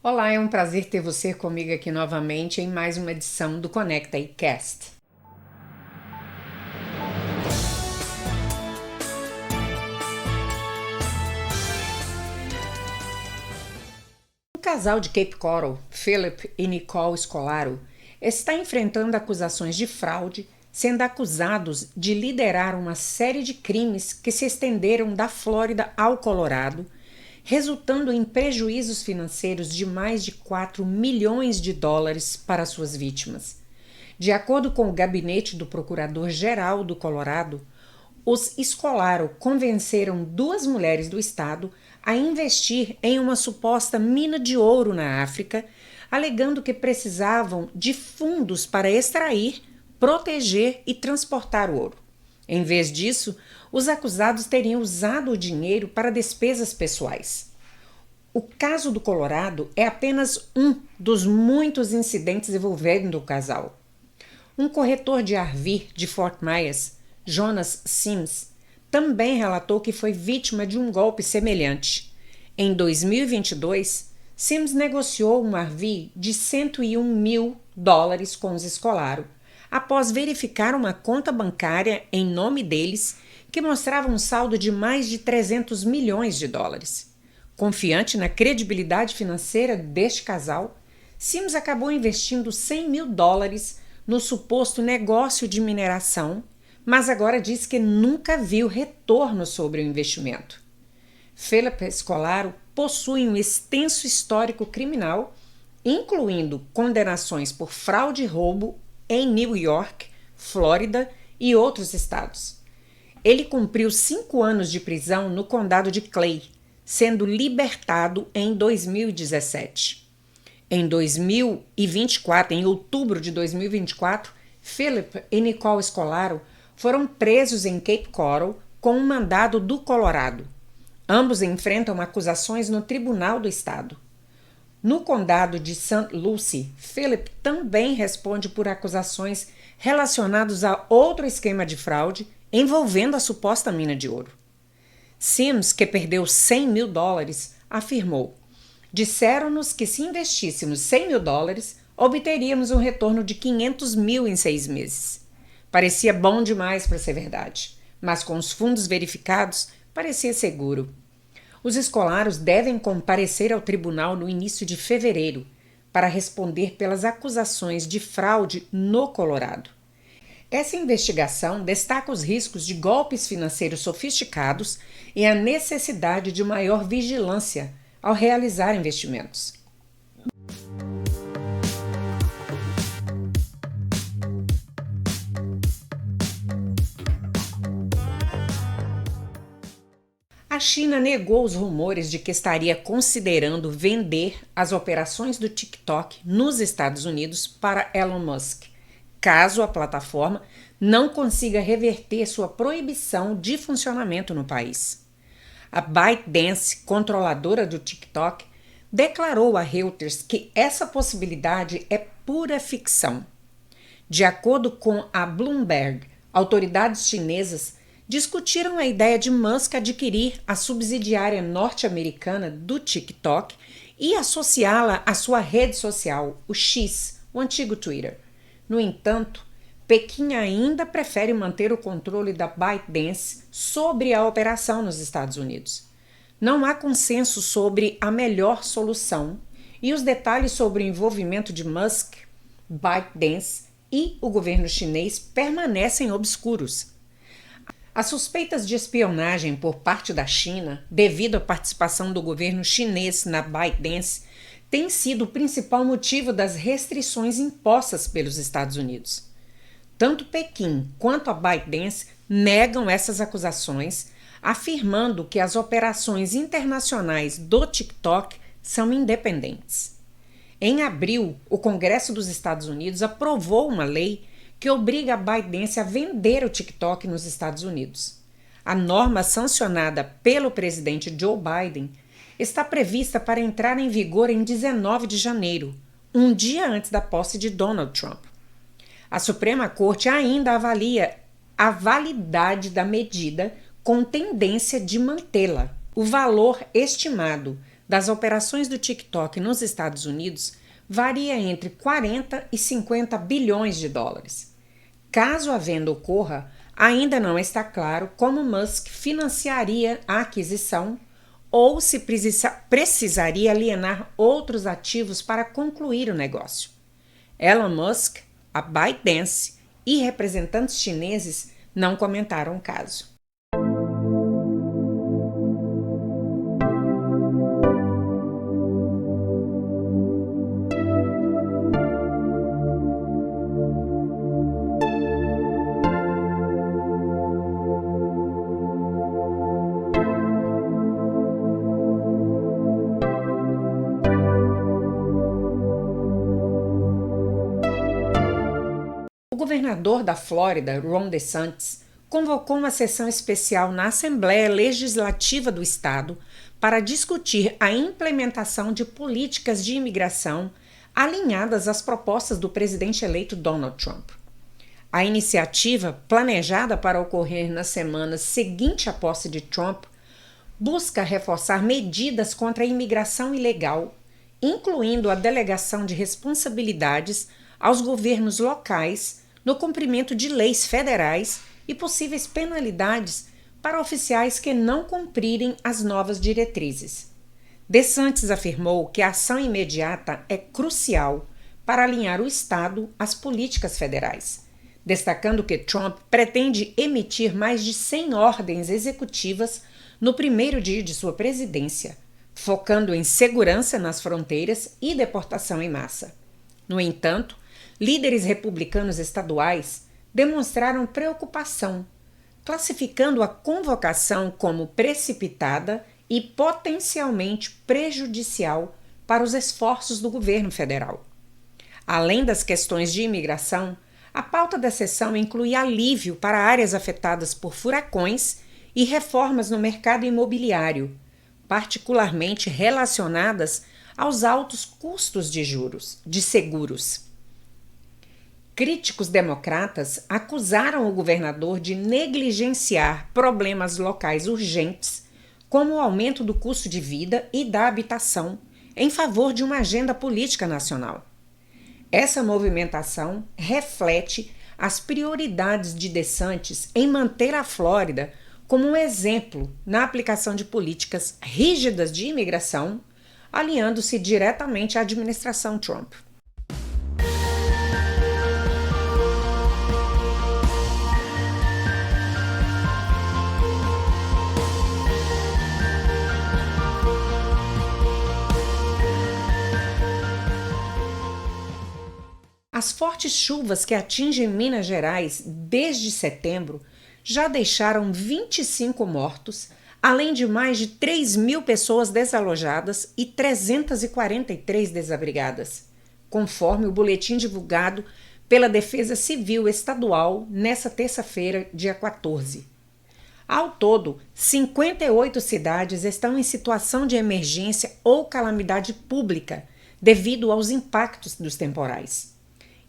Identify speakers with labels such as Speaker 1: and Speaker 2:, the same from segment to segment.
Speaker 1: Olá, é um prazer ter você comigo aqui novamente em mais uma edição do Conecta iCast. O casal de Cape Coral, Philip e Nicole Scolaro, está enfrentando acusações de fraude, sendo acusados de liderar uma série de crimes que se estenderam da Flórida ao Colorado, resultando em prejuízos financeiros de mais de 4 milhões de dólares para suas vítimas. De acordo com o gabinete do Procurador-Geral do Colorado, os Scolaro convenceram duas mulheres do estado a investir em uma suposta mina de ouro na África, alegando que precisavam de fundos para extrair, proteger e transportar o ouro. Em vez disso, os acusados teriam usado o dinheiro para despesas pessoais. O caso do Colorado é apenas um dos muitos incidentes envolvendo o casal. Um corretor de RV de Fort Myers, Jonas Sims, também relatou que foi vítima de um golpe semelhante. Em 2022, Sims negociou um RV de 101 mil dólares com os Scolaro, após verificar uma conta bancária em nome deles que mostrava um saldo de mais de 300 milhões de dólares. Confiante na credibilidade financeira deste casal, Sims acabou investindo 100 mil dólares no suposto negócio de mineração, mas agora diz que nunca viu retorno sobre o investimento. Philip Scolaro possui um extenso histórico criminal, incluindo condenações por fraude e roubo em New York, Flórida e outros estados. Ele cumpriu 5 anos de prisão no condado de Clay, sendo libertado em 2017. Em 2024, em outubro de 2024, Philip e Nicole Scolaro foram presos em Cape Coral com um mandado do Colorado. Ambos enfrentam acusações no Tribunal do Estado. No condado de St. Lucie, Philip também responde por acusações relacionadas a outro esquema de fraude envolvendo a suposta mina de ouro. Sims, que perdeu 100 mil dólares, afirmou: "Disseram-nos que se investíssemos 100 mil dólares, obteríamos um retorno de 500 mil em 6 meses. Parecia bom demais para ser verdade, mas com os fundos verificados, parecia seguro." Os Scolaros devem comparecer ao tribunal no início de fevereiro para responder pelas acusações de fraude no Colorado. Essa investigação destaca os riscos de golpes financeiros sofisticados e a necessidade de maior vigilância ao realizar investimentos. A China negou os rumores de que estaria considerando vender as operações do TikTok nos Estados Unidos para Elon Musk, caso a plataforma não consiga reverter sua proibição de funcionamento no país. A ByteDance, controladora do TikTok, declarou a Reuters que essa possibilidade é pura ficção. De acordo com a Bloomberg, autoridades chinesas discutiram a ideia de Musk adquirir a subsidiária norte-americana do TikTok e associá-la à sua rede social, o X, o antigo Twitter. No entanto, Pequim ainda prefere manter o controle da ByteDance sobre a operação nos Estados Unidos. Não há consenso sobre a melhor solução e os detalhes sobre o envolvimento de Musk, ByteDance e o governo chinês permanecem obscuros. As suspeitas de espionagem por parte da China, devido à participação do governo chinês na ByteDance, têm sido o principal motivo das restrições impostas pelos Estados Unidos. Tanto Pequim quanto a ByteDance negam essas acusações, afirmando que as operações internacionais do TikTok são independentes. Em abril, o Congresso dos Estados Unidos aprovou uma lei que obriga a ByteDance a vender o TikTok nos Estados Unidos. A norma sancionada pelo presidente Joe Biden está prevista para entrar em vigor em 19 de janeiro, um dia antes da posse de Donald Trump. A Suprema Corte ainda avalia a validade da medida com tendência de mantê-la. O valor estimado das operações do TikTok nos Estados Unidos varia entre 40 e 50 bilhões de dólares. Caso a venda ocorra, ainda não está claro como Musk financiaria a aquisição ou se precisaria alienar outros ativos para concluir o negócio. Elon Musk, a ByteDance e representantes chineses não comentaram o caso. O governador da Flórida, Ron DeSantis, convocou uma sessão especial na Assembleia Legislativa do estado para discutir a implementação de políticas de imigração alinhadas às propostas do presidente eleito Donald Trump. A iniciativa, planejada para ocorrer na semana seguinte à posse de Trump, busca reforçar medidas contra a imigração ilegal, incluindo a delegação de responsabilidades aos governos locais no cumprimento de leis federais e possíveis penalidades para oficiais que não cumprirem as novas diretrizes. DeSantis afirmou que a ação imediata é crucial para alinhar o Estado às políticas federais, destacando que Trump pretende emitir mais de 100 ordens executivas no primeiro dia de sua presidência, focando em segurança nas fronteiras e deportação em massa. No entanto, líderes republicanos estaduais demonstraram preocupação, classificando a convocação como precipitada e potencialmente prejudicial para os esforços do governo federal. Além das questões de imigração, a pauta da sessão inclui alívio para áreas afetadas por furacões e reformas no mercado imobiliário, particularmente relacionadas aos altos custos de seguros. Críticos democratas acusaram o governador de negligenciar problemas locais urgentes, como o aumento do custo de vida e da habitação, em favor de uma agenda política nacional. Essa movimentação reflete as prioridades de DeSantis em manter a Flórida como um exemplo na aplicação de políticas rígidas de imigração, alinhando-se diretamente à administração Trump. As fortes chuvas que atingem Minas Gerais desde setembro já deixaram 25 mortos, além de mais de 3.000 pessoas desalojadas e 343 desabrigadas, conforme o boletim divulgado pela Defesa Civil Estadual nesta terça-feira, dia 14. Ao todo, 58 cidades estão em situação de emergência ou calamidade pública devido aos impactos dos temporais.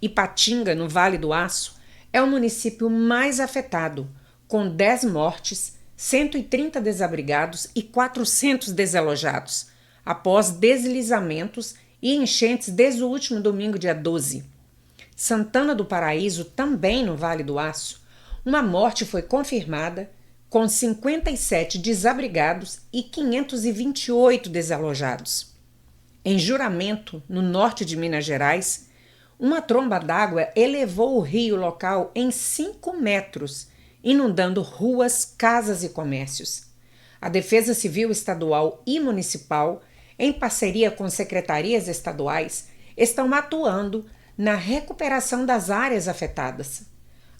Speaker 1: Ipatinga, no Vale do Aço, é o município mais afetado, com 10 mortes, 130 desabrigados e 400 desalojados, após deslizamentos e enchentes desde o último domingo, dia 12. Santana do Paraíso, também no Vale do Aço, uma morte foi confirmada, com 57 desabrigados e 528 desalojados. Em Juramento, no norte de Minas Gerais, uma tromba d'água elevou o rio local em 5 metros, inundando ruas, casas e comércios. A Defesa Civil Estadual e Municipal, em parceria com secretarias estaduais, estão atuando na recuperação das áreas afetadas.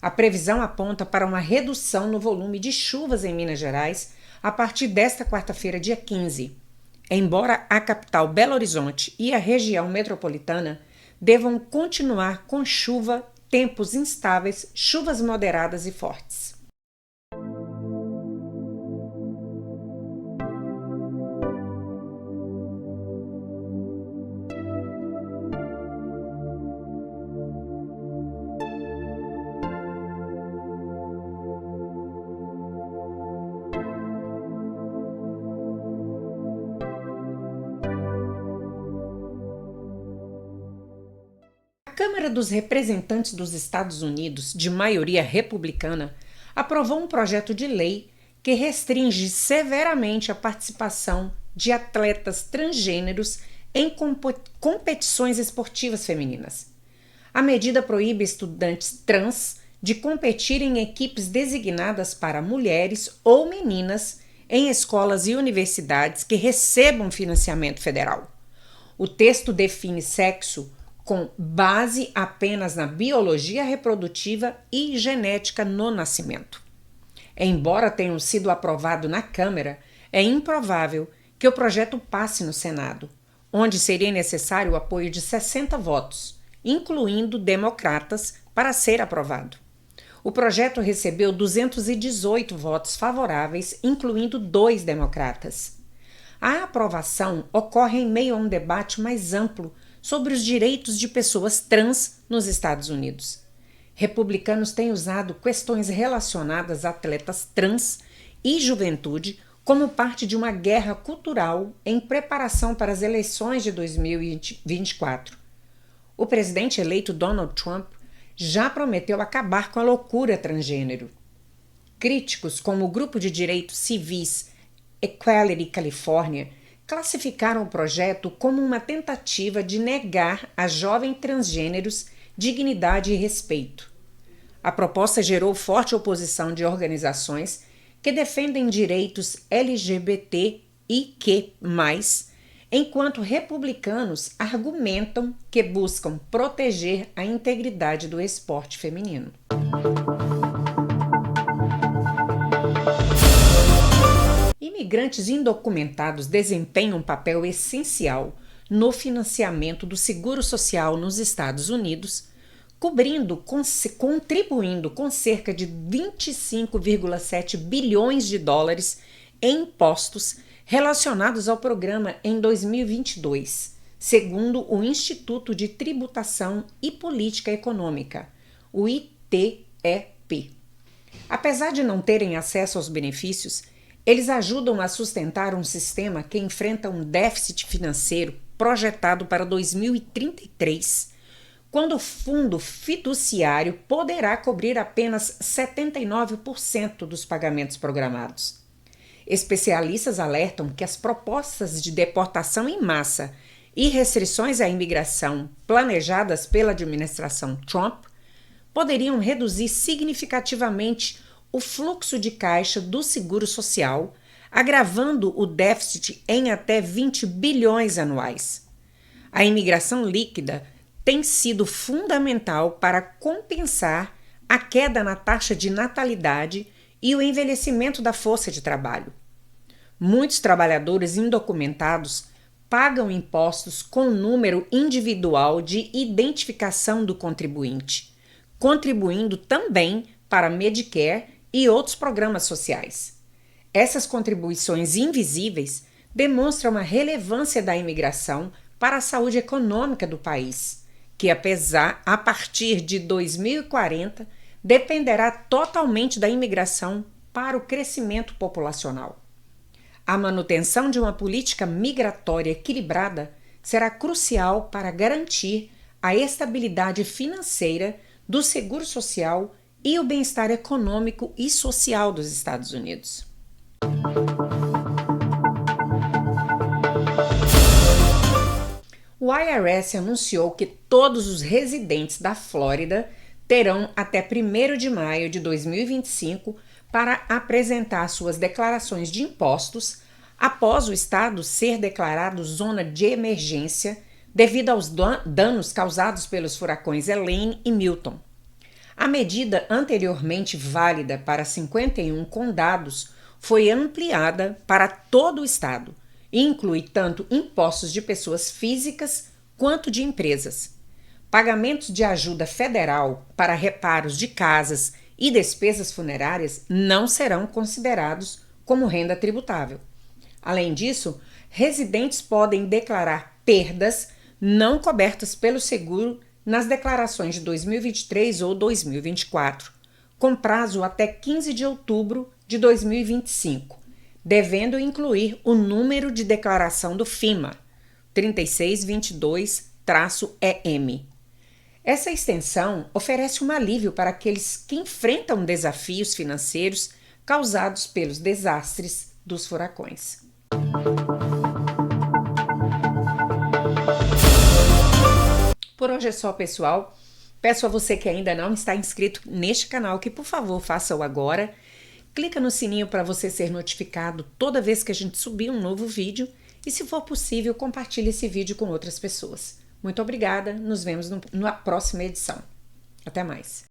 Speaker 1: A previsão aponta para uma redução no volume de chuvas em Minas Gerais a partir desta quarta-feira, dia 15. Embora a capital Belo Horizonte e a região metropolitana devam continuar com chuva, tempos instáveis, chuvas moderadas e fortes. Câmara dos Representantes dos Estados Unidos, de maioria republicana, aprovou um projeto de lei que restringe severamente a participação de atletas transgêneros em competições esportivas femininas. A medida proíbe estudantes trans de competir em equipes designadas para mulheres ou meninas em escolas e universidades que recebam financiamento federal. O texto define sexo com base apenas na biologia reprodutiva e genética no nascimento. Embora tenham sido aprovado na Câmara, é improvável que o projeto passe no Senado, onde seria necessário o apoio de 60 votos, incluindo democratas, para ser aprovado. O projeto recebeu 218 votos favoráveis, incluindo 2 democratas. A aprovação ocorre em meio a um debate mais amplo sobre os direitos de pessoas trans nos Estados Unidos. Republicanos têm usado questões relacionadas a atletas trans e juventude como parte de uma guerra cultural em preparação para as eleições de 2024. O presidente eleito Donald Trump já prometeu acabar com a loucura transgênero. Críticos, como o grupo de direitos civis Equality California, classificaram o projeto como uma tentativa de negar a jovens transgêneros dignidade e respeito. A proposta gerou forte oposição de organizações que defendem direitos LGBTIQ+, enquanto republicanos argumentam que buscam proteger a integridade do esporte feminino. Imigrantes indocumentados desempenham um papel essencial no financiamento do seguro social nos Estados Unidos, contribuindo com cerca de 25,7 bilhões de dólares em impostos relacionados ao programa em 2022, segundo o Instituto de Tributação e Política Econômica, o ITEP. Apesar de não terem acesso aos benefícios, eles ajudam a sustentar um sistema que enfrenta um déficit financeiro projetado para 2033, quando o fundo fiduciário poderá cobrir apenas 79% dos pagamentos programados. Especialistas alertam que as propostas de deportação em massa e restrições à imigração planejadas pela administração Trump poderiam reduzir significativamente o fluxo de caixa do seguro social, agravando o déficit em até 20 bilhões anuais. A imigração líquida tem sido fundamental para compensar a queda na taxa de natalidade e o envelhecimento da força de trabalho. Muitos trabalhadores indocumentados pagam impostos com número individual de identificação do contribuinte, contribuindo também para Medicare e outros programas sociais. Essas contribuições invisíveis demonstram a relevância da imigração para a saúde econômica do país, que a partir de 2040 dependerá totalmente da imigração para o crescimento populacional. A manutenção de uma política migratória equilibrada será crucial para garantir a estabilidade financeira do seguro social e o bem-estar econômico e social dos Estados Unidos. O IRS anunciou que todos os residentes da Flórida terão até 1º de maio de 2025 para apresentar suas declarações de impostos após o estado ser declarado zona de emergência devido aos danos causados pelos furacões Helene e Milton. A medida anteriormente válida para 51 condados foi ampliada para todo o estado e inclui tanto impostos de pessoas físicas quanto de empresas. Pagamentos de ajuda federal para reparos de casas e despesas funerárias não serão considerados como renda tributável. Além disso, residentes podem declarar perdas não cobertas pelo seguro nas declarações de 2023 ou 2024, com prazo até 15 de outubro de 2025, devendo incluir o número de declaração do FEMA, 3622-EM. Essa extensão oferece um alívio para aqueles que enfrentam desafios financeiros causados pelos desastres dos furacões. Por hoje é só, pessoal. Peço a você que ainda não está inscrito neste canal que, por favor, faça-o agora. Clica no sininho para você ser notificado toda vez que a gente subir um novo vídeo e, se for possível, compartilhe esse vídeo com outras pessoas. Muito obrigada, nos vemos na próxima edição. Até mais!